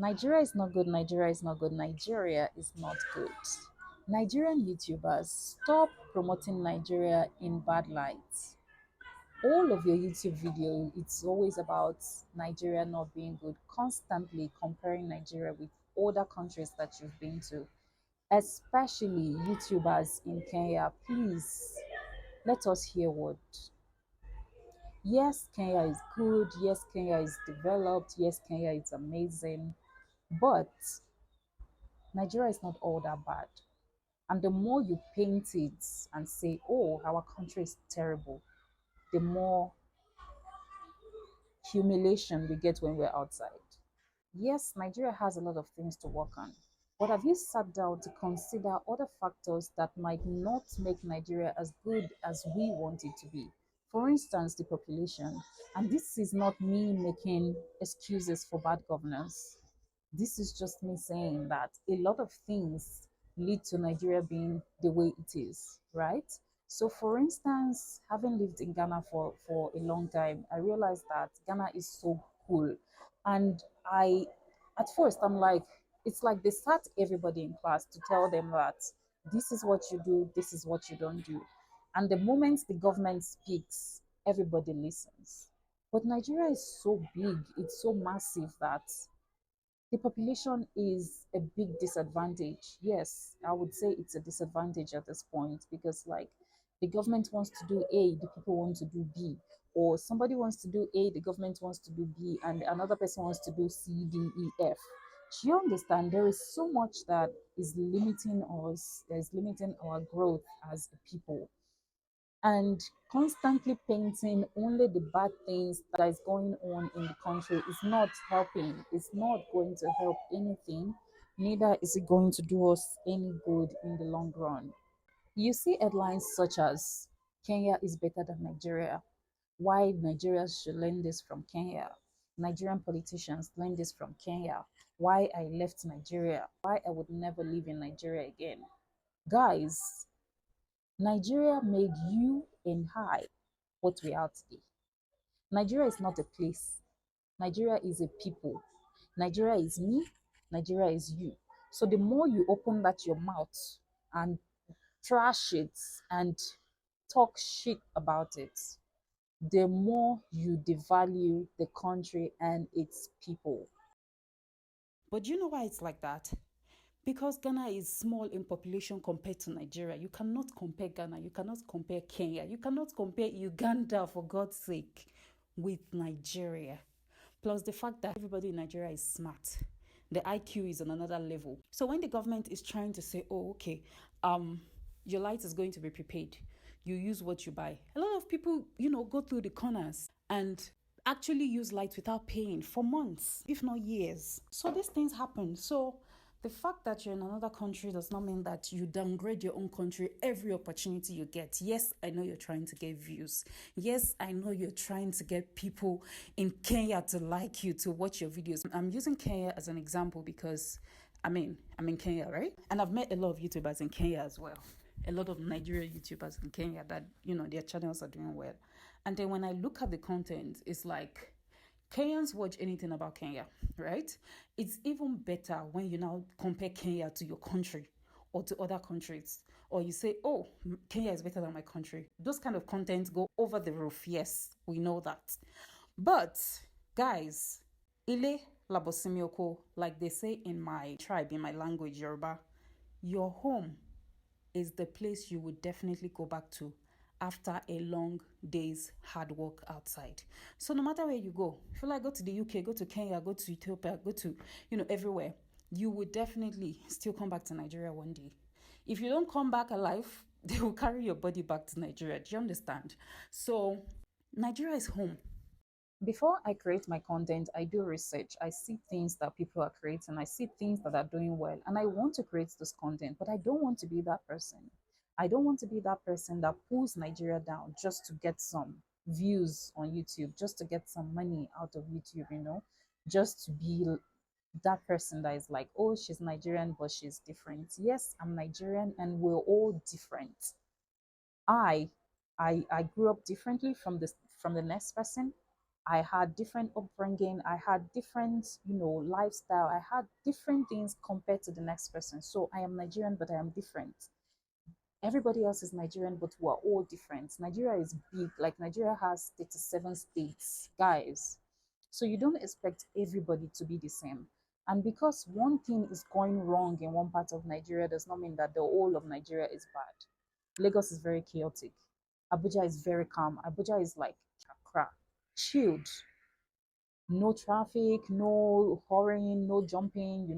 Nigeria is not good. Nigeria is not good. Nigeria is not good. Nigerian YouTubers, stop promoting Nigeria in bad light. All of your YouTube video, it's always about Nigeria not being good, constantly comparing Nigeria with other countries that you've been to, especially YouTubers in Kenya. Please let us hear what. Yes, Kenya is good. Yes, Kenya is developed. Yes, Kenya is amazing. But Nigeria is not all that bad. And the more you paint it and say, oh, our country is terrible, the more humiliation we get when we're outside. Yes, Nigeria has a lot of things to work on. But have you sat down to consider other factors that might not make Nigeria as good as we want it to be? For instance, the population. And this is not me making excuses for bad governance. This is just me saying that a lot of things lead to Nigeria being the way it is, right? So, for instance, having lived in Ghana for a long time, I realized that Ghana is so cool. And at first, I'm like, it's like they sat everybody in class to tell them that this is what you do, this is what you don't do. And the moment the government speaks, everybody listens. But Nigeria is so big, it's so massive that the population is a big disadvantage. Yes, I would say it's a disadvantage at this point because, like, the government wants to do A, the people want to do B, or somebody wants to do A, the government wants to do B, and another person wants to do C, D, E, F. Do you understand? There is so much that is limiting us, that is limiting our growth as a people, and constantly painting only the bad things that is going on in the country is not helping. It's not going to help anything, neither is it going to do us any good in the long run. You see headlines such as Kenya is better than Nigeria, why Nigeria should learn this from Kenya, Nigerian politicians learn this from Kenya, why I left Nigeria, why I would never live in Nigeria again. Guys, Nigeria made you and I what we are today. Nigeria is not a place. Nigeria is a people. Nigeria is me. Nigeria is you. So the more you open that your mouth and trash it and talk shit about it, the more you devalue the country and its people. But do you know why it's like that? Because Ghana is small in population compared to Nigeria. You cannot compare Ghana, you cannot compare Kenya, you cannot compare Uganda, for God's sake, with Nigeria. Plus the fact that everybody in Nigeria is smart. The IQ is on another level. So when the government is trying to say, oh, okay, your light is going to be prepaid, you use what you buy. A lot of people, go through the corners and actually use light without paying for months, if not years. So these things happen. So the fact that you're in another country does not mean that you downgrade your own country every opportunity you get. Yes, I know you're trying to get views. Yes, I know you're trying to get people in Kenya to like you, to watch your videos. I'm using Kenya as an example because, I'm in Kenya, right? And I've met a lot of YouTubers in Kenya as well. A lot of Nigerian YouTubers in Kenya that, their channels are doing well. And then when I look at the content, it's like, Kenyans watch anything about Kenya, right? It's even better when you now compare Kenya to your country or to other countries. Or you say, oh, Kenya is better than my country. Those kind of contents go over the roof. Yes, we know that. But, guys, Ile Labosimioko, like they say in my tribe, in my language, Yoruba, your home is the place you would definitely go back to after a long day's hard work outside. So no matter where you go, if you like go to the UK, go to Kenya, go to Ethiopia, go to, everywhere, you would definitely still come back to Nigeria one day. If you don't come back alive, they will carry your body back to Nigeria. Do you understand? So Nigeria is home. Before I create my content, I do research. I see things that people are creating. I see things that are doing well. And I want to create this content, but I don't want to be that person. I don't want to be that person that pulls Nigeria down just to get some views on YouTube, just to get some money out of YouTube, just to be that person that is like, oh, she's Nigerian, but she's different. Yes, I'm Nigerian and we're all different. I I grew up differently from the next person. I had different upbringing, I had different, lifestyle, I had different things compared to the next person. So I am Nigerian, but I am different. Everybody else is Nigerian, but we're all different. Nigeria is big, like Nigeria has 37 states, guys. So you don't expect everybody to be the same. And because one thing is going wrong in one part of Nigeria does not mean that the whole of Nigeria is bad. Lagos is very chaotic. Abuja is very calm. Abuja is like Accra, chilled, no traffic, no hurrying, no jumping,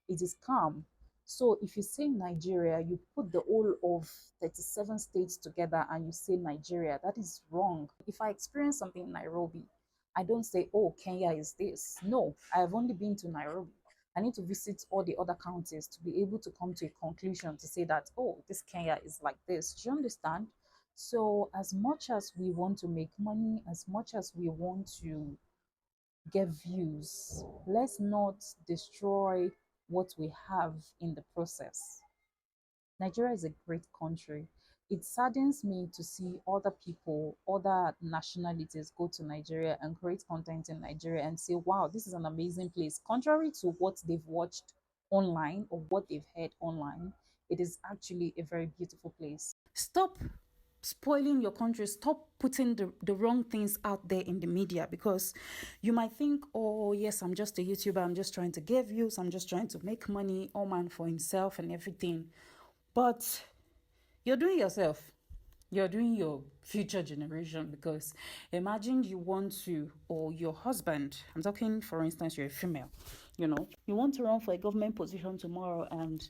it is calm. So if you say Nigeria, you put the whole of 37 states together and you say Nigeria, that is wrong. If I experience something in Nairobi, I don't say, oh, Kenya is this. No, I have only been to Nairobi. I need to visit all the other counties to be able to come to a conclusion to say that, oh, this Kenya is like this. Do you understand? So, as much as we want to make money, as much as we want to get views, let's not destroy what we have in the process. Nigeria is a great country. It saddens me to see other people, other nationalities go to Nigeria and create content in Nigeria and say, wow, this is an amazing place. Contrary to what they've watched online or what they've heard online, it is actually a very beautiful place. Stop spoiling your country. Stop putting the wrong things out there in the media, because you might think, oh yes, I'm just a YouTuber, I'm just trying to get views, I'm just trying to make money, all man for himself and everything. But you're doing yourself, you're doing your future generation. Because imagine you want to, or your husband, I'm talking for instance, you're a female, you want to run for a government position tomorrow and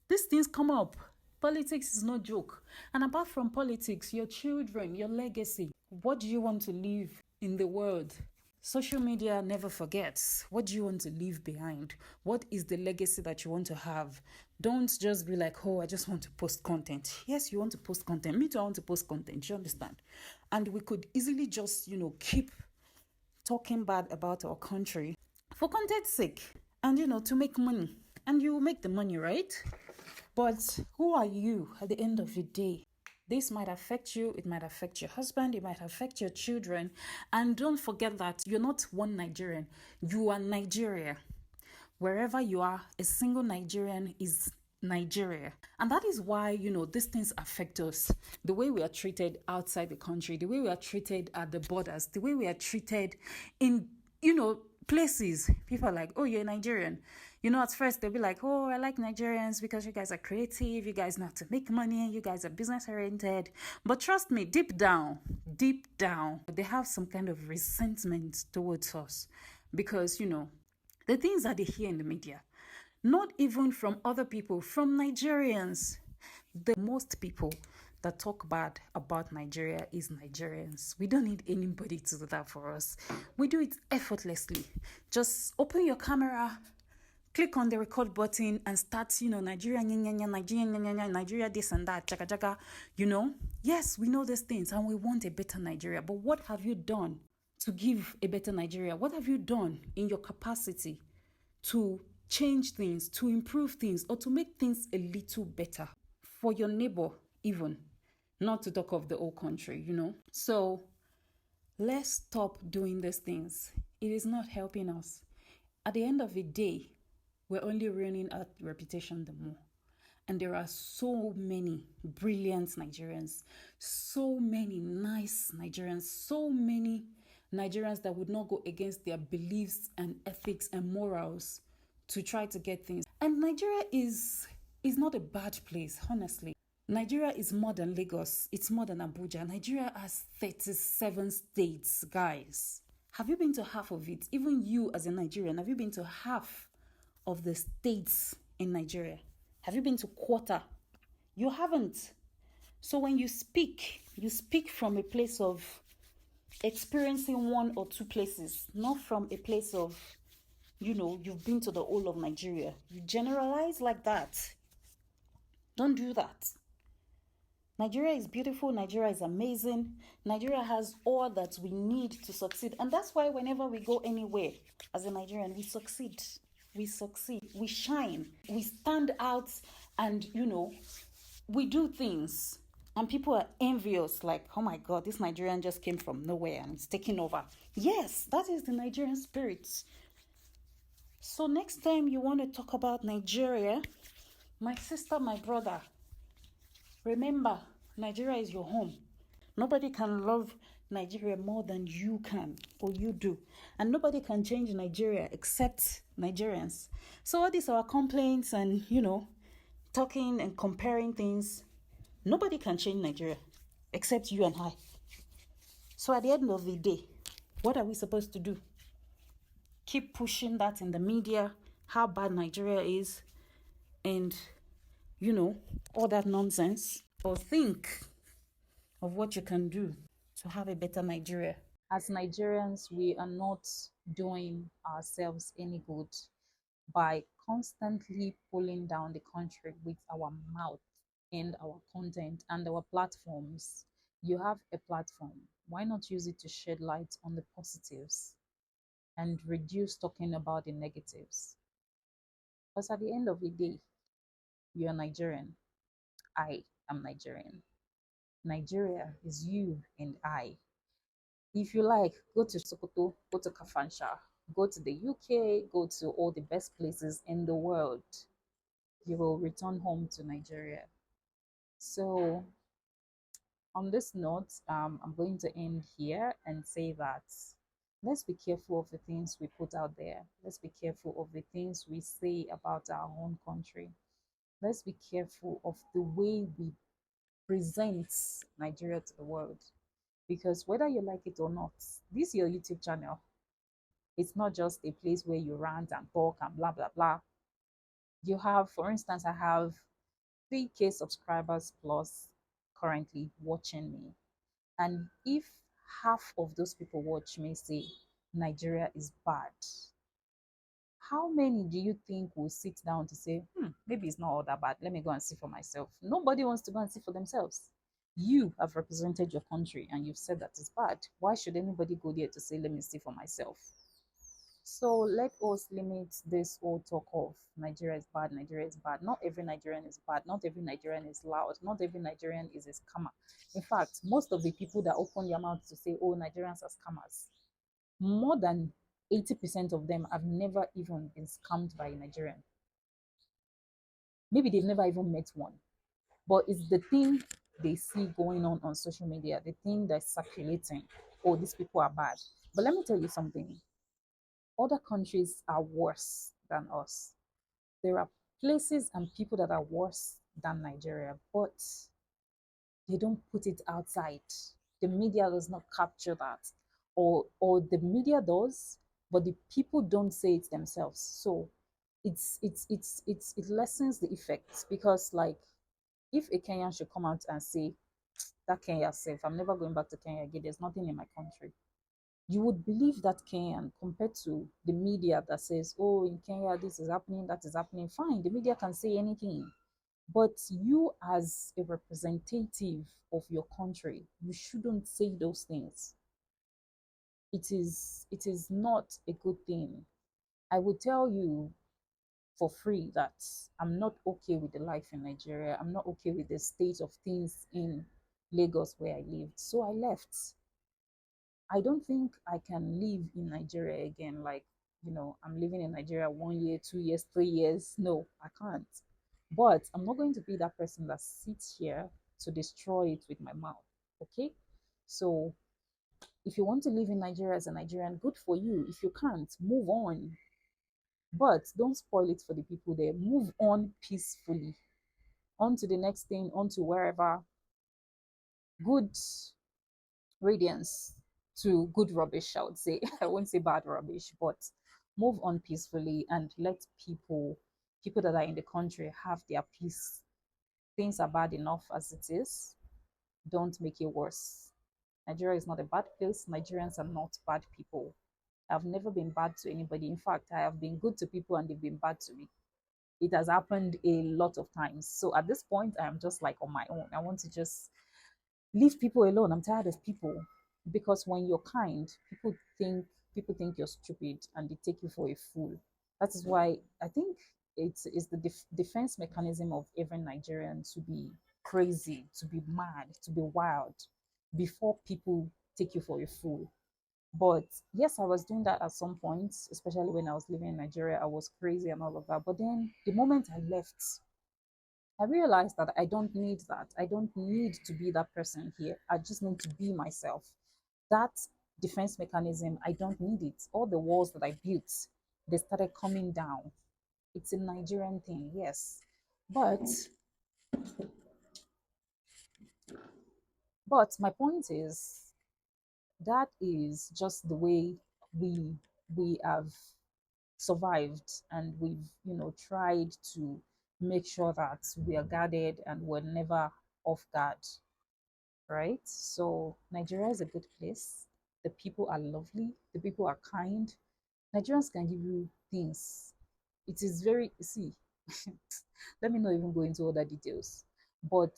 these things come up. Politics is no joke. And apart from politics, your children, your legacy, what do you want to leave in the world? Social media never forgets. What do you want to leave behind? What is the legacy that you want to have? Don't just be like, oh, I just want to post content. Yes, you want to post content. Me too, I want to post content. You understand? And we could easily just, keep talking bad about our country for content's sake and, to make money. And you will make the money, right? But who are you at the end of the day? This might affect you, it might affect your husband, it might affect your children. And don't forget that you're not one Nigerian, you are Nigeria. Wherever you are, a single Nigerian is Nigeria. And that is why, these things affect us. The way we are treated outside the country, the way we are treated at the borders, the way we are treated in, places. People are like, oh, you're Nigerian. At first they'll be like, oh, I like Nigerians because you guys are creative, you guys know how to make money, you guys are business oriented. But trust me, deep down, they have some kind of resentment towards us because, the things that they hear in the media, not even from other people, from Nigerians. The most people that talk bad about Nigeria is Nigerians. We don't need anybody to do that for us. We do it effortlessly. Just open your camera, click on the record button and start, Nigeria, Nigeria, this and that, jaga jaga, Yes, we know these things and we want a better Nigeria. But what have you done to give a better Nigeria? What have you done in your capacity to change things, to improve things, or to make things a little better for your neighbor even? Not to talk of the whole country, So let's stop doing these things. It is not helping us. At the end of the day, we're only ruining our reputation the more. And there are so many brilliant Nigerians, so many nice Nigerians, so many Nigerians that would not go against their beliefs and ethics and morals to try to get things. And Nigeria is not a bad place, honestly. Nigeria is more than Lagos. It's more than Abuja. Nigeria has 37 states, guys. Have you been to half of it? Even you as a Nigerian, have you been to half of the states in Nigeria? Have you been to quarter? You haven't. So when you speak from a place of experiencing one or two places, not from a place of, you've been to the whole of Nigeria. You generalize like that. Don't do that. Nigeria is beautiful. Nigeria is amazing. Nigeria has all that we need to succeed. And that's why whenever we go anywhere as a Nigerian, we succeed. We shine, we stand out, and we do things. And people are envious, like, oh my God, this Nigerian just came from nowhere and it's taking over. Yes, that is the Nigerian spirit. So next time you want to talk about Nigeria, my sister, my brother, remember, Nigeria is your home. Nobody can love Nigeria more than you can or you do. And nobody can change Nigeria except Nigerians. So all these are complaints and, talking and comparing things. Nobody can change Nigeria except you and I. So at the end of the day, what are we supposed to do? Keep pushing that in the media, how bad Nigeria is, and, all that nonsense? Or think of what you can do to have a better Nigeria. As Nigerians, we are not doing ourselves any good by constantly pulling down the country with our mouth and our content and our platforms. You have a platform. Why not use it to shed light on the positives and reduce talking about the negatives? Because at the end of the day, you're Nigerian. I am Nigerian. Nigeria is you and I. If you like, go to Sokoto, go to Kafansha, go to the UK, go to all the best places in the world. You will return home to Nigeria. So, on this note, I'm going to end here and say that let's be careful of the things we put out there. Let's be careful of the things we say about our own country. Let's be careful of the way we present Nigeria to the world. Because whether you like it or not, this is your YouTube channel. It's not just a place where you rant and talk and blah, blah, blah. You have, for instance, I have 3K subscribers plus currently watching me. And if half of those people watch me say Nigeria is bad, how many do you think will sit down to say, maybe it's not all that bad? Let me go and see for myself. Nobody wants to go and see for themselves. You have represented your country and you've said that it's bad. Why should anybody go there to say, let me see for myself? So let us limit this whole talk of Nigeria is bad, Nigeria is bad. Not every Nigerian is bad. Not every Nigerian is loud. Not every Nigerian is a scammer. In fact, most of the people that open their mouths to say, oh, Nigerians are scammers, more than 80% of them have never even been scammed by a Nigerian. Maybe they've never even met one. But it's the thing they see going on social media, the thing that's circulating. Oh, these people are bad. But let me tell you something. Other countries are worse than us. There are places and people that are worse than Nigeria, but they don't put it outside. The media does not capture that, or the media does, but the people don't say it themselves. So it lessens the effects because like if a Kenyan should come out and say that Kenya safe, I'm never going back to Kenya again. There's nothing in my country. You would believe that Kenyan compared to the media that says, oh, in Kenya, this is happening, that is happening. Fine, the media can say anything. But you, as a representative of your country, you shouldn't say those things. It is not a good thing. I would tell you for free that I'm not okay with the life in Nigeria. I'm not okay with the state of things in Lagos where I lived. So I left. I don't think I can live in Nigeria again. Like, I'm living in Nigeria 1 year, 2 years, 3 years. No, I can't. But I'm not going to be that person that sits here to destroy it with my mouth. Okay? So if you want to live in Nigeria as a Nigerian, good for you. If you can't, move on. But don't spoil it for the people there. Move on peacefully. On to the next thing, on to wherever. Good radiance to good rubbish, I would say. I won't say bad rubbish, but move on peacefully and let people that are in the country have their peace. Things are bad enough as it is. Don't make it worse. Nigeria is not a bad place. Nigerians are not bad people. I've never been bad to anybody. In fact, I have been good to people and they've been bad to me. It has happened a lot of times. So at this point, I am just like on my own. I want to just leave people alone. I'm tired of people because when you're kind, people think you're stupid and they take you for a fool. That is why I think it's the defense mechanism of every Nigerian to be crazy, to be mad, to be wild before people take you for a fool. But yes, I was doing that at some point, especially when I was living in Nigeria. I was crazy and all of that. But then the moment I left, I realized that I don't need that. I don't need to be that person here. I just need to be myself. That defense mechanism, I don't need it. All the walls that I built, they started coming down. It's a Nigerian thing, yes. But my point is that is just the way we have survived, and we've tried to make sure that we are guarded and we're never off guard, right? So Nigeria is a good place. The people are lovely, the people are kind. Nigerians can give you things. It is very, see, let me not even go into other details, but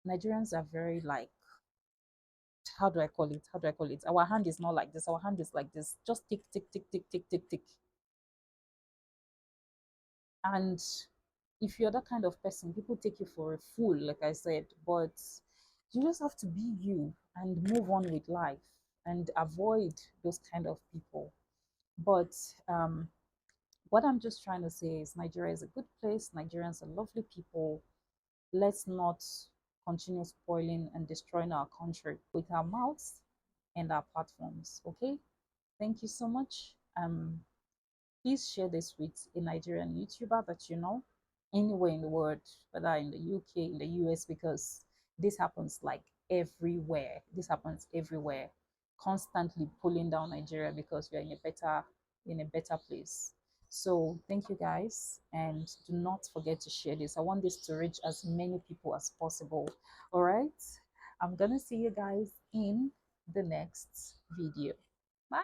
Nigerians are very like, how do I call it? How do I call it? Our hand is not like this. Our hand is like this. Just tick, tick, tick, tick, tick, tick, tick. And if you're that kind of person, people take you for a fool, like I said. But you just have to be you and move on with life and avoid those kind of people. But what I'm just trying to say is Nigeria is a good place. Nigerians are lovely people. Let's not continue spoiling and destroying our country with our mouths and our platforms. Okay? Thank you so much. Please share this with a Nigerian YouTuber that you know anywhere in the world, whether in the UK, in the US, because this happens like everywhere. This happens everywhere, constantly pulling down Nigeria because we are in a better place. So thank you guys, and do not forget to share this. I want this to reach as many people as possible. All right. I'm gonna see you guys in the next video. Bye.